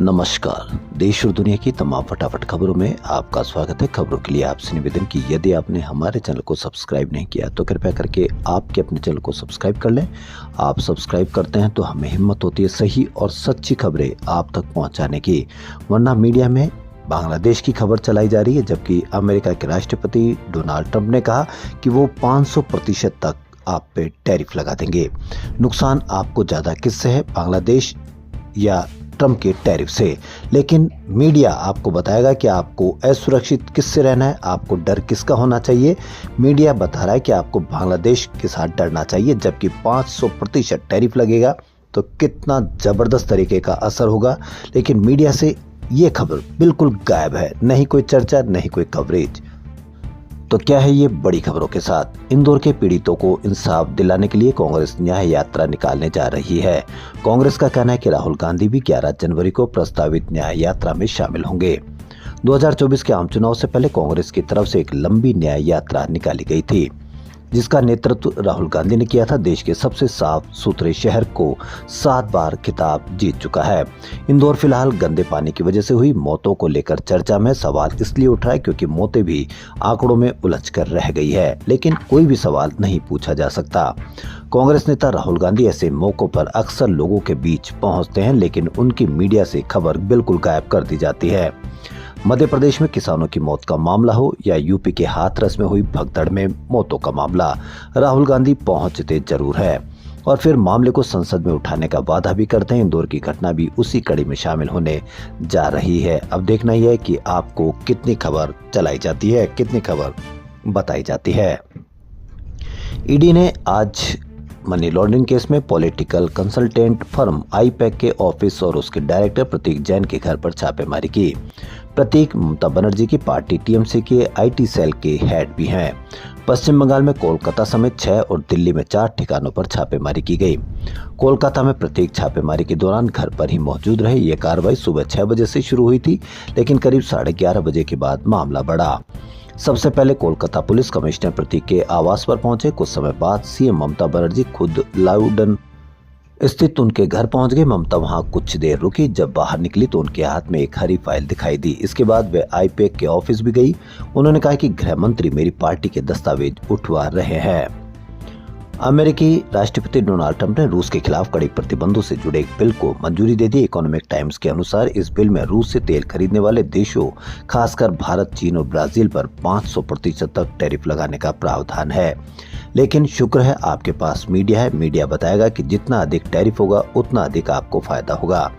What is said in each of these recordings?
नमस्कार। देश और दुनिया की तमाम फटाफट खबरों में आपका स्वागत है। खबरों के लिए आपसे निवेदन कि यदि आपने हमारे चैनल को सब्सक्राइब नहीं किया तो कृपया करके आपके अपने चैनल को सब्सक्राइब कर लें। आप सब्सक्राइब करते हैं तो हमें हिम्मत होती है सही और सच्ची खबरें आप तक पहुंचाने की, वरना मीडिया में बांग्लादेश की खबर चलाई जा रही है, जबकि अमेरिका के राष्ट्रपति डोनाल्ड ट्रंप ने कहा कि वो 500% तक आप पे टैरिफ लगा देंगे। नुकसान आपको ज्यादा किससे है, बांग्लादेश या ट्रंप के टैरिफ से? लेकिन मीडिया आपको बताएगा कि आपको असुरक्षित किससे रहना है, आपको डर किसका होना चाहिए। मीडिया बता रहा है कि आपको बांग्लादेश के साथ डरना चाहिए, जबकि 500% टैरिफ लगेगा तो कितना जबरदस्त तरीके का असर होगा। लेकिन मीडिया से ये खबर बिल्कुल गायब है, नहीं कोई चर्चा, नहीं कोई कवरेज। तो क्या है ये बड़ी खबरों के साथ? इंदौर के पीड़ितों को इंसाफ दिलाने के लिए कांग्रेस न्याय यात्रा निकालने जा रही है। कांग्रेस का कहना है कि राहुल गांधी भी 11 जनवरी को प्रस्तावित न्याय यात्रा में शामिल होंगे। 2024 के आम चुनाव से पहले कांग्रेस की तरफ से एक लंबी न्याय यात्रा निकाली गई थी, जिसका नेतृत्व राहुल गांधी ने किया था। देश के सबसे साफ सुथरे शहर को 7 बार खिताब जीत चुका है। इंदौर फिलहाल गंदे पानी की वजह से हुई मौतों को लेकर चर्चा में। सवाल इसलिए उठ रहा है क्योंकि मौतें भी आंकड़ों में उलझ कर रह गई है, लेकिन कोई भी सवाल नहीं पूछा जा सकता। कांग्रेस नेता राहुल गांधी ऐसे मौकों पर अक्सर लोगों के बीच पहुंचते हैं, लेकिन उनकी मीडिया से खबर बिल्कुल गायब कर दी जाती है। मध्य प्रदेश में किसानों की मौत का मामला हो या यूपी के हाथरस में हुई भगदड़ में मौतों का मामला, राहुल गांधी पहुंचते जरूर है और फिर मामले को संसद में उठाने का वादा भी करते हैं। इंदौर की घटना भी उसी कड़ी में शामिल होने जा रही है। अब देखना यह है कि आपको कितनी खबर चलाई जाती है, कितनी खबर बताई जाती है। ईडी ने आज मनी लॉन्ड्रिंग केस में पॉलिटिकल कंसल्टेंट फर्म आईपैक के ऑफिस और उसके डायरेक्टर प्रतीक जैन के घर पर छापेमारी की। प्रतीक ममता बनर्जी की पार्टी टीएमसी के आईटी सेल के हेड भी हैं। पश्चिम बंगाल में कोलकाता समेत 6 और दिल्ली में 4 ठिकानों पर छापेमारी की गई। कोलकाता में प्रतीक छापेमारी के दौरान घर पर ही मौजूद रहे। ये कार्रवाई सुबह 6 बजे से शुरू हुई थी, लेकिन करीब 11:30 बजे के बाद मामला बढ़ा। सबसे पहले कोलकाता पुलिस कमिश्नर प्रतीक के आवास पर पहुंचे। कुछ समय बाद सीएम ममता बनर्जी खुद लाउडन स्थित उनके घर पहुंच गए। ममता वहां कुछ देर रुकी। जब बाहर निकली तो उनके हाथ में एक हरी फाइल दिखाई दी। इसके बाद वे आईपैक के ऑफिस भी गई। उन्होंने कहा कि गृह मंत्री मेरी पार्टी के दस्तावेज उठवा रहे हैं। अमेरिकी राष्ट्रपति डोनाल्ड ट्रंप ने रूस के खिलाफ कड़े प्रतिबंधों से जुड़े एक बिल को मंजूरी दे दी। इकोनॉमिक टाइम्स के अनुसार इस बिल में रूस से तेल खरीदने वाले देशों, खासकर भारत, चीन और ब्राजील पर 500% तक टैरिफ लगाने का प्रावधान है। लेकिन शुक्र है आपके पास मीडिया है। मीडिया बताएगा कि जितना अधिक टैरिफ होगा उतना अधिक आपको फायदा होगा।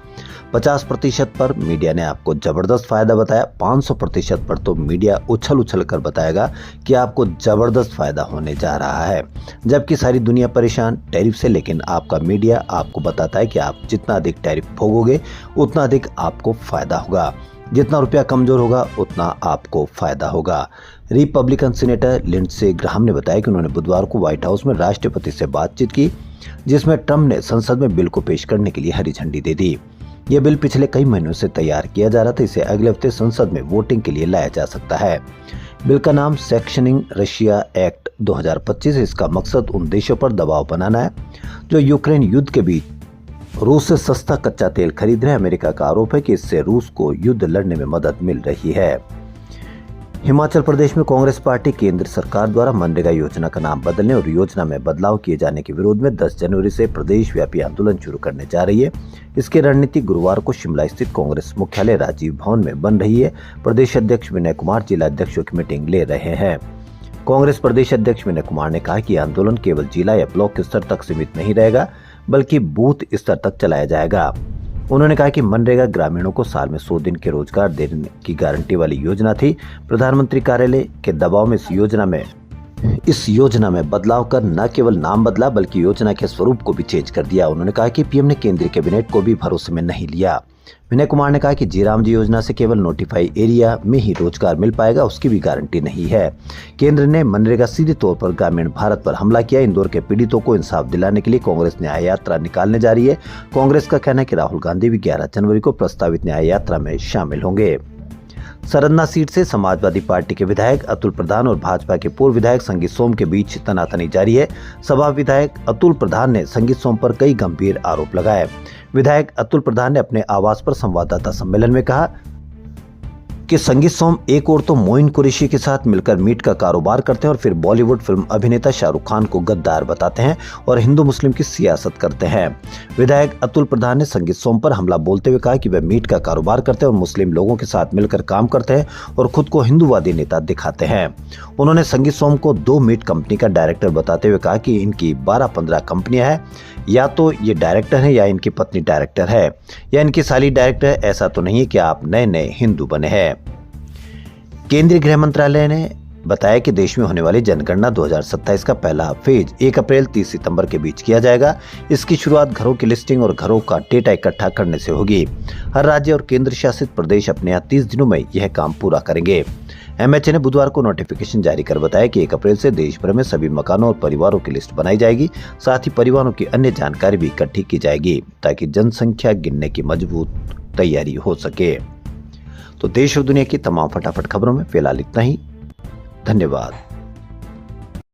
50% पर मीडिया ने आपको जबरदस्त फायदा बताया। 500% पर तो मीडिया उछल कर बताएगा कि आपको जबरदस्त फायदा होने जा रहा है, जबकि सारी दुनिया परेशान टैरिफ से। लेकिन आपका मीडिया आपको बताता है कि आप जितना अधिक टैरिफ भोगोगे उतना अधिक आपको फायदा होगा। जितना रुपया कमजोर होगा उतना आपको फायदा होगा। रिपब्लिकन सीनेटर लिंडसे ग्राहम ने बताया कि उन्होंने बुधवार को व्हाइट हाउस में राष्ट्रपति से बातचीत की, जिसमें ट्रंप ने संसद में बिल को पेश करने के लिए हरी झंडी दे दी। यह बिल पिछले कई महीनों से तैयार किया जा रहा था। इसे अगले हफ्ते संसद में वोटिंग के लिए लाया जा सकता है। बिल का नाम सैंक्शनिंग रशिया एक्ट 2025 है। इसका मकसद उन देशों पर दबाव बनाना है जो यूक्रेन युद्ध के बीच रूस से सस्ता कच्चा तेल खरीद रहे हैं। अमेरिका का आरोप है कि इससे रूस को युद्ध लड़ने में मदद मिल रही है। हिमाचल प्रदेश में कांग्रेस पार्टी केंद्र सरकार द्वारा मनरेगा योजना का नाम बदलने और योजना में बदलाव किए जाने के विरोध में 10 जनवरी से प्रदेश व्यापी आंदोलन शुरू करने जा रही है। इसकी रणनीति गुरुवार को शिमला स्थित कांग्रेस मुख्यालय राजीव भवन में बन रही है। प्रदेश अध्यक्ष विनय कुमार जिला अध्यक्षों की मीटिंग ले रहे हैं। कांग्रेस प्रदेश अध्यक्ष विनय कुमार ने कहा कि आंदोलन केवल जिला या ब्लॉक स्तर तक सीमित नहीं रहेगा, बल्कि बूथ स्तर तक चलाया जाएगा। उन्होंने कहा कि मनरेगा ग्रामीणों को साल में 100 दिन के रोजगार देने की गारंटी वाली योजना थी। प्रधानमंत्री कार्यालय के दबाव में इस योजना में बदलाव कर न केवल नाम बदला बल्कि योजना के स्वरूप को भी चेंज कर दिया। उन्होंने कहा कि पीएम ने केंद्रीय कैबिनेट को भी भरोसे में नहीं लिया। विनय कुमार ने कहा कि जीराम जी योजना से केवल नोटिफाई एरिया में ही रोजगार मिल पाएगा, उसकी भी गारंटी नहीं है। केंद्र ने मनरेगा सीधे तौर पर ग्रामीण भारत पर हमला किया। इंदौर के पीड़ितों को इंसाफ दिलाने के लिए कांग्रेस न्याय यात्रा निकालने जा रही है। कांग्रेस का कहना है कि राहुल गांधी भी 11 जनवरी को प्रस्तावित न्याय यात्रा में शामिल होंगे। सरन्ना सीट से समाजवादी पार्टी के विधायक अतुल प्रधान और भाजपा के पूर्व विधायक संगीत सोम के बीच तनातनी जारी है। सभा विधायक अतुल प्रधान ने संगीत सोम पर कई गंभीर आरोप लगाए। विधायक अतुल प्रधान ने अपने आवास पर संवाददाता सम्मेलन में कहा कि संगीत सोम एक और तो मोइन कुरैशी के साथ मिलकर मीट का कारोबार करते हैं और फिर बॉलीवुड फिल्म अभिनेता शाहरुख खान को गद्दार बताते हैं और हिंदू मुस्लिम की सियासत करते हैं। विधायक अतुल प्रधान ने संगीत सोम पर हमला बोलते हुए कहा कि वे मीट का कारोबार करते हैं और मुस्लिम लोगों के साथ मिलकर काम करते हैं और खुद को हिंदूवादी नेता दिखाते हैं। उन्होंने संगीत सोम को 2 मीट कंपनी का डायरेक्टर बताते हुए कहा कि इनकी 12-15 कंपनियां हैं, या तो ये डायरेक्टर है या इनकी पत्नी डायरेक्टर है या इनकी साली डायरेक्टर है। ऐसा तो नहीं है कि आप नए नए हिंदू बने हैं। केंद्रीय गृह मंत्रालय ने बताया कि देश में होने वाली जनगणना 2027 का पहला फेज 1 अप्रैल 30 सितंबर के बीच किया जाएगा। इसकी शुरुआत घरों की लिस्टिंग और घरों का डेटा इकट्ठा करने से होगी। हर राज्य और केंद्र शासित प्रदेश अपने यहाँ 30 दिनों में यह काम पूरा करेंगे। एमएचए ने बुधवार को नोटिफिकेशन जारी कर बताया कि 1 अप्रैल से देश भर में सभी मकानों और परिवारों की लिस्ट बनाई जाएगी। साथ ही परिवारों की अन्य जानकारी भी इकट्ठी की जाएगी ताकि जनसंख्या गिनने की मजबूत तैयारी हो सके। तो देश और दुनिया की तमाम फटाफट खबरों में फिलहाल इतना ही। धन्यवाद।